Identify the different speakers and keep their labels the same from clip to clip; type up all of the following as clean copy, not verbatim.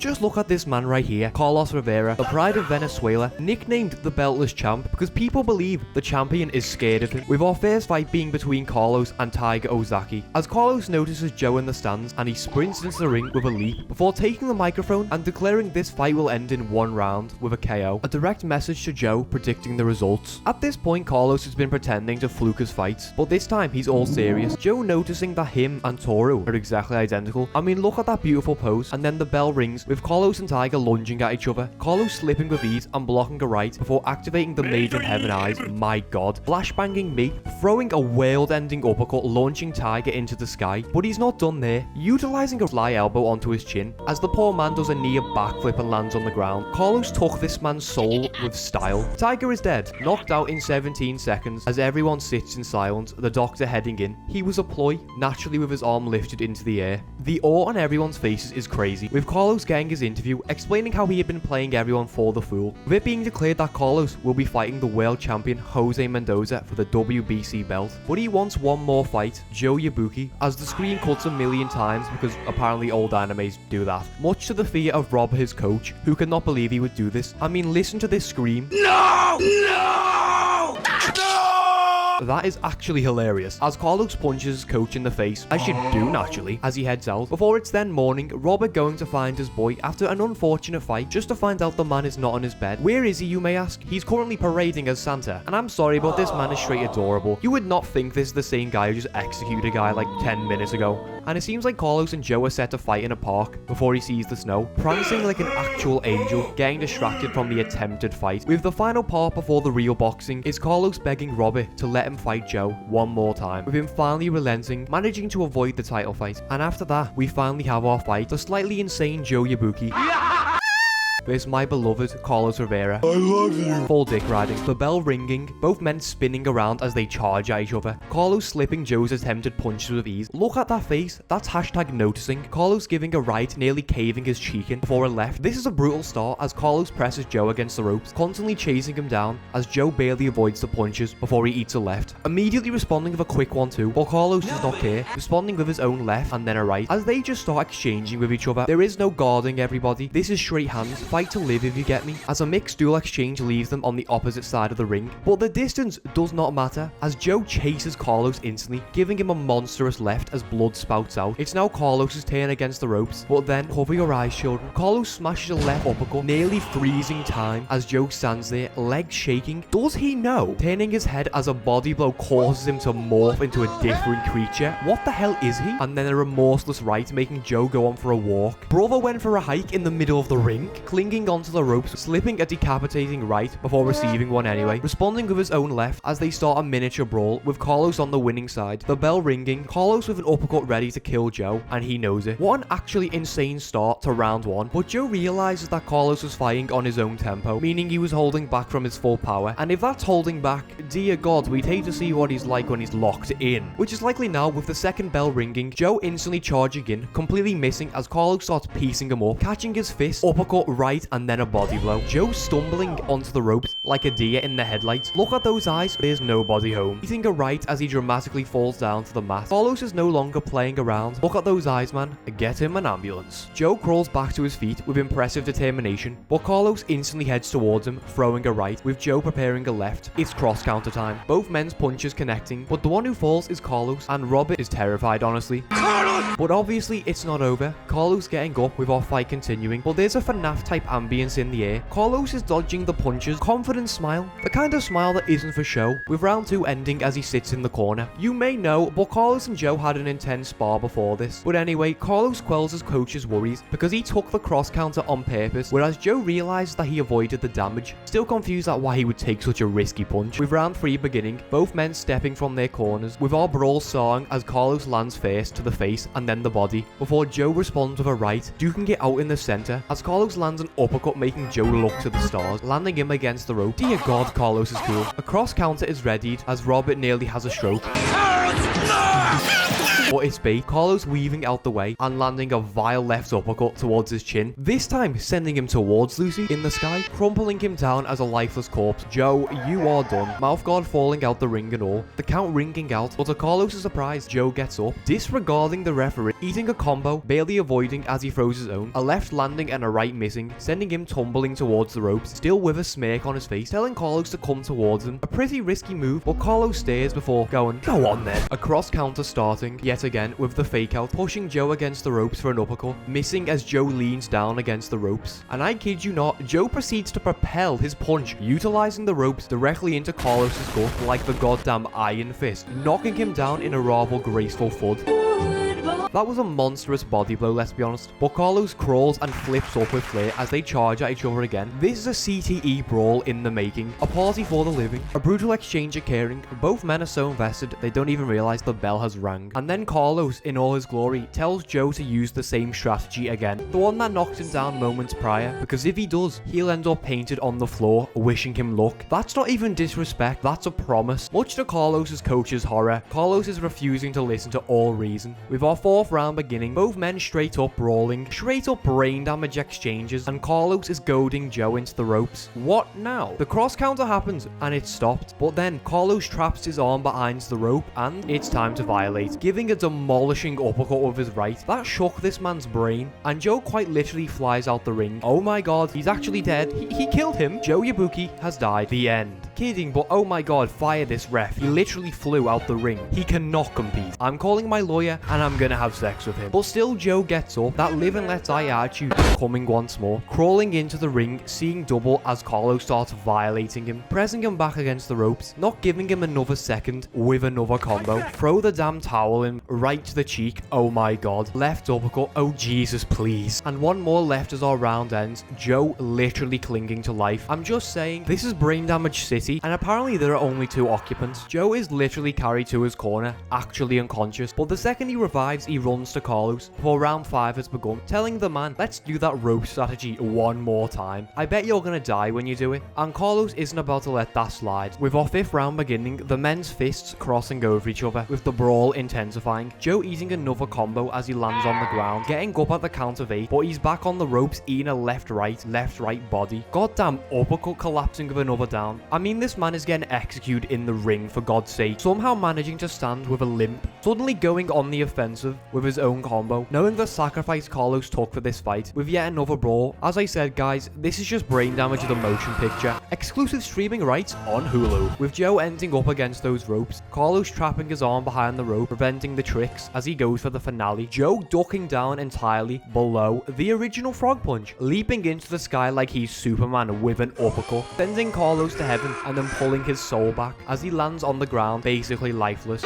Speaker 1: Just look at this man right here, Carlos Rivera, the pride of Venezuela, nicknamed the beltless champ because people believe the champion is scared of him, with our first fight being between Carlos and Tiger Ozaki. As Carlos notices Joe in the stands and he sprints into the ring with a leap before taking the microphone and declaring this fight will end in 1 round with a KO. A direct message to Joe predicting the results. At this point, Carlos has been pretending to fluke his fights, but this time he's all serious. Joe noticing that him and Toro are exactly identical. I mean, look at that beautiful pose, and then the bell rings with Carlos and Tiger lunging at each other. Carlos slipping with ease and blocking a right before activating the Made in Heaven eyes. My god. Flashbanging me, throwing a world-ending uppercut, launching Tiger into the sky. But he's not done there, utilizing a fly elbow onto his chin as the poor man does a near backflip and lands on the ground. Carlos took this man's soul with style. Tiger is dead, knocked out in 17 seconds as everyone sits in silence, the doctor heading in. He was a ploy, naturally with his arm lifted into the air. The awe on everyone's faces is crazy, with Carlos getting his interview explaining how he had been playing everyone for the fool, with it being declared that Carlos will be fighting the world champion Jose Mendoza for the WBC belt, but he wants one more fight, Joe Yabuki, as the screen cuts a million times because apparently old animes do that, much to the fear of Rob, his coach, who could not believe he would do this. I mean, listen to this scream. No! No! No! That is actually hilarious, as Carlos punches his coach in the face, as you do naturally, as he heads out. Before it's then morning, Robert going to find his boy after an unfortunate fight, just to find out the man is not on his bed. Where is he, you may ask? He's currently parading as Santa, and I'm sorry, but this man is straight adorable. You would not think this is the same guy who just executed a guy like 10 minutes ago. And it seems like Carlos and Joe are set to fight in a park before he sees the snow, prancing like an actual angel, getting distracted from the attempted fight. With the final part before the real boxing is Carlos begging Robert to let him fight Joe one more time, with him finally relenting, managing to avoid the title fight. And after that, we finally have our fight, the slightly insane Joe Yabuki. There's my beloved Carlos Rivera. I love you. Full dick riding. The bell ringing, both men spinning around as they charge at each other. Carlos slipping Joe's attempted punches with ease. Look at that face. That's hashtag noticing. Carlos giving a right, nearly caving his cheek in before a left. This is a brutal start as Carlos presses Joe against the ropes, constantly chasing him down as Joe barely avoids the punches before he eats a left. Immediately responding with a quick 1-2, but Carlos does not care, responding with his own left and then a right as they just start exchanging with each other. There is no guarding, everybody. This is straight hands. Fight to live, if you get me, as a mixed duel exchange leaves them on the opposite side of the ring. But the distance does not matter as Joe chases Carlos instantly, giving him a monstrous left as blood spouts out. It's now Carlos's turn against the ropes, but then, cover your eyes children, Carlos smashes a left uppercut, nearly freezing time as Joe stands there, legs shaking. Does he know? Turning his head as a body blow causes him to morph into a different creature. What the hell is he? And then a remorseless right, making Joe go on for a walk. Brother went for a hike in the middle of the ring, clinging onto the ropes, slipping a decapitating right before receiving one anyway, responding with his own left as they start a miniature brawl with Carlos on the winning side. The bell ringing, Carlos with an uppercut ready to kill Joe, and he knows it. What an actually insane start to round 1, but Joe realizes that Carlos was fighting on his own tempo, meaning he was holding back from his full power, and if that's holding back, dear god, we'd hate to see what he's like when he's locked in, which is likely now. With the second bell ringing, Joe instantly charging in, completely missing as Carlos starts piecing him up, catching his fist, uppercut right, and then a body blow. Joe stumbling onto the ropes like a deer in the headlights. Look at those eyes, there's nobody home. Eating a right as he dramatically falls down to the mat. Carlos is no longer playing around. Look at those eyes, man. Get him an ambulance. Joe crawls back to his feet with impressive determination, but Carlos instantly heads towards him, throwing a right, with Joe preparing a left. It's cross counter time. Both men's punches connecting, but the one who falls is Carlos, and Robert is terrified, honestly. Carlos! But obviously, it's not over. Carlos getting up with our fight continuing, but there's a FNAF type ambience in the air. Carlos is dodging the punches, confident smile, the kind of smile that isn't for show, with round 2 ending as he sits in the corner. You may know, but Carlos and Joe had an intense spar before this. But anyway, Carlos quells his coach's worries because he took the cross counter on purpose, whereas Joe realized that he avoided the damage, still confused at why he would take such a risky punch. With round 3 beginning, both men stepping from their corners, with our brawl starting as Carlos lands first to the face and then the body, before Joe responds with a right, duking it out in the center, as Carlos lands an uppercut making Joe look to the stars, landing him against the rope. Dear god, Carlos is cool. A cross counter is readied as Robert nearly has a stroke. But it's bait. Carlos weaving out the way and landing a vile left uppercut towards his chin, this time sending him towards Lucy in the sky, crumpling him down as a lifeless corpse. Joe, you are done. Mouthguard falling out the ring and all, the count ringing out, but to Carlos' surprise, Joe gets up, disregarding the referee, eating a combo, barely avoiding as he throws his own, a left landing and a right missing, sending him tumbling towards the ropes, still with a smirk on his face, telling Carlos to come towards him. A pretty risky move, but Carlos stares before going, go on then. A cross counter starting, yet again, with the fake out, pushing Joe against the ropes for an uppercut, missing as Joe leans down against the ropes. And I kid you not, Joe proceeds to propel his punch, utilizing the ropes directly into Carlos' gut like the goddamn Iron Fist, knocking him down in a rather graceful thud. That was a monstrous body blow, let's be honest. But Carlos crawls and flips up with Flair as they charge at each other again. This is a CTE brawl in the making. A party for the living. A brutal exchange occurring. Both men are so invested, they don't even realize the bell has rang. And then Carlos, in all his glory, tells Joe to use the same strategy again. The one that knocked him down moments prior. Because if he does, he'll end up painted on the floor, wishing him luck. That's not even disrespect, that's a promise. Much to Carlos' coach's horror, Carlos is refusing to listen to all reason. With our fourth round beginning, both men straight up brawling, straight up brain damage exchanges, and Carlos is goading Joe into the ropes. What now? The cross counter happens and it stopped, but then Carlos traps his arm behind the rope and it's time to violate, giving a demolishing uppercut with his right. That shook this man's brain, and Joe quite literally flies out the ring. Oh my god, he's actually dead. He killed him. Joe Yabuki has died. The end. Kidding, but oh my god, fire this ref. He literally flew out the ring. He cannot compete. I'm calling my lawyer and I'm gonna have sex with him. But still, Joe gets up, that live and let die attitude coming once more, crawling into the ring, seeing double as Carlos starts violating him, pressing him back against the ropes, not giving him another second with another combo. Throw the damn towel in, right to the cheek. Oh my god. Left uppercut. Oh Jesus, please. And one more left as our round ends. Joe literally clinging to life. I'm just saying, this is Brain Damage City, and apparently there are only 2 occupants. Joe is literally carried to his corner, actually unconscious, but the second he revives, he runs to Carlos before round 5 has begun, telling the man, let's do that rope strategy one more time. I bet you're gonna die when you do it. And Carlos isn't about to let that slide. With our 5th round beginning, the men's fists crossing over each other, with the brawl intensifying. Joe eating another combo as he lands on the ground, getting up at the count of 8, but he's back on the ropes eating a left-right body. Goddamn uppercut collapsing with another down. I mean, this man is getting executed in the ring, for God's sake. Somehow managing to stand with a limp, suddenly going on the offensive with his own combo, knowing the sacrifice Carlos took for this fight, with yet another brawl. As I said, guys, this is just Brain Damage of the motion picture. Exclusive streaming rights on Hulu. With Joe ending up against those ropes, Carlos trapping his arm behind the rope, preventing the tricks as he goes for the finale. Joe ducking down entirely below the original frog punch, leaping into the sky like he's Superman with an uppercut, sending Carlos to heaven and then pulling his soul back as he lands on the ground, basically lifeless.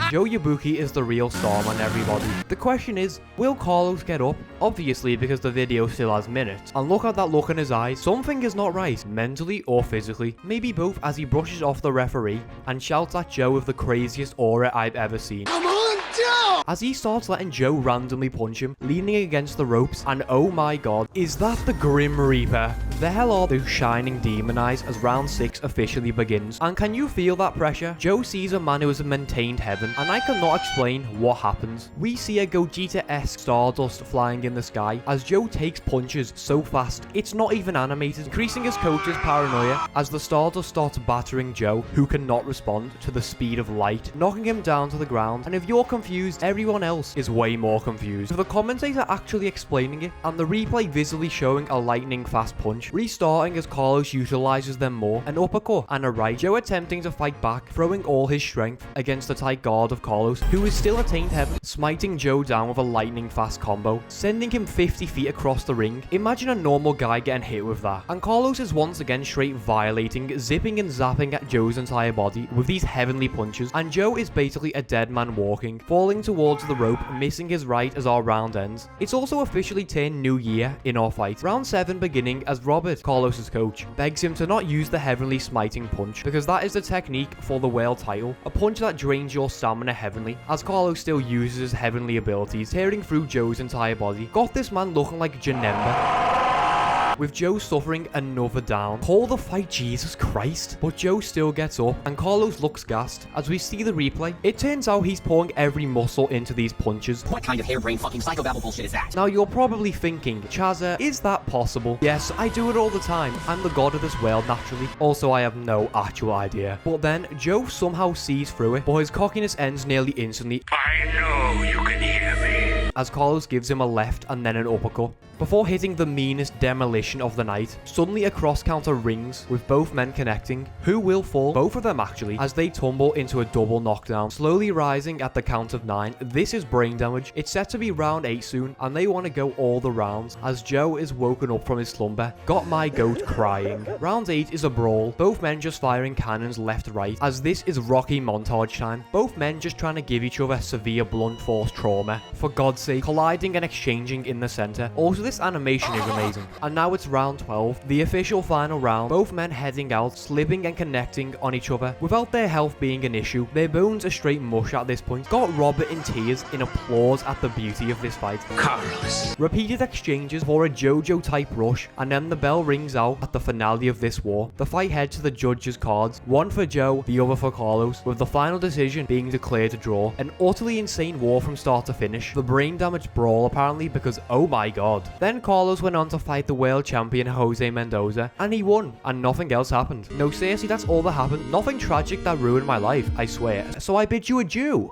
Speaker 1: Joe Yabuki is the real star man, everybody. The question is, will Carlos get up? Obviously, because the video still has minutes. And look at that look in his eyes. Something is not right, mentally or physically. Maybe both, as he brushes off the referee and shouts at Joe with the craziest aura I've ever seen. Come on, Joe! As he starts letting Joe randomly punch him, leaning against the ropes, and oh my god, is that the Grim Reaper? The hell are those shining demon eyes as round 6 officially begins? And can you feel that pressure? Joe sees a man who has maintained heaven, and I cannot explain what happens. We see a Gogeta-esque Stardust flying in the sky as Joe takes punches so fast it's not even animated, increasing his coach's paranoia as the Stardust starts battering Joe, who cannot respond to the speed of light, knocking him down to the ground. And if you're confused, everyone else is way more confused, with the commentator actually explaining it and the replay visibly showing a lightning fast punch, restarting as Carlos utilizes them more, an uppercut and a right, Joe attempting to fight back, throwing all his strength against the tight guard of Carlos, who is still attained heaven, smiting Joe down with a lightning fast combo, sending him 50 feet across the ring. Imagine a normal guy getting hit with that. And Carlos is once again straight violating, zipping and zapping at Joe's entire body with these heavenly punches, and Joe is basically a dead man walking, falling towards the rope, missing his right as our round ends. It's also officially turned New Year in our fight. Round 7 beginning as Robert, Carlos's coach, begs him to not use the heavenly smiting punch, because that is the technique for the world title, a punch that drains your stamina heavenly, as Carlos still uses his heavenly abilities, tearing through Joe's entire body. Got this man looking like Janemba. with Joe suffering another down. Call the fight, Jesus Christ. But Joe still gets up, and Carlos looks gassed. As we see the replay, it turns out he's pouring every muscle into these punches.
Speaker 2: What kind of harebrained fucking psychobabble bullshit is that?
Speaker 1: Now you're probably thinking, Chazza, is that possible? Yes, I do it all the time. I'm the god of this world, naturally. Also, I have no actual idea. But then, Joe somehow sees through it, but his cockiness ends nearly instantly.
Speaker 3: I know you can hear me.
Speaker 1: As Carlos gives him a left and then an uppercut, before hitting the meanest demolition of the night. Suddenly a cross counter rings, with both men connecting. Who will fall? Both of them actually, as they tumble into a double knockdown, slowly rising at the count of 9. This is brain damage. It's set to be round 8 soon, and they want to go all the rounds, as Joe is woken up from his slumber. Got my goat crying. Round 8 is a brawl, both men just firing cannons left right, as this is Rocky montage time. Both men just trying to give each other severe blunt force trauma. For God's sake, colliding and exchanging in the center. Also, this animation is amazing. And now it's round 12, the official final round. Both men heading out, slipping and connecting on each other without their health being an issue. Their bones are straight mush at this point. Got Robert in tears in applause at the beauty of this fight.
Speaker 3: Carlos.
Speaker 1: Repeated exchanges for a JoJo type rush, and then the bell rings out at the finale of this war. The fight heads to the judges' cards, one for Joe, the other for Carlos, with the final decision being declared a draw. An utterly insane war from start to finish. The brain damaged brawl apparently, because oh my god. Then Carlos went on to fight the world champion Jose Mendoza, and he won, and nothing else happened. No, seriously, that's all that happened. Nothing tragic that ruined my life, I swear. So I bid you adieu.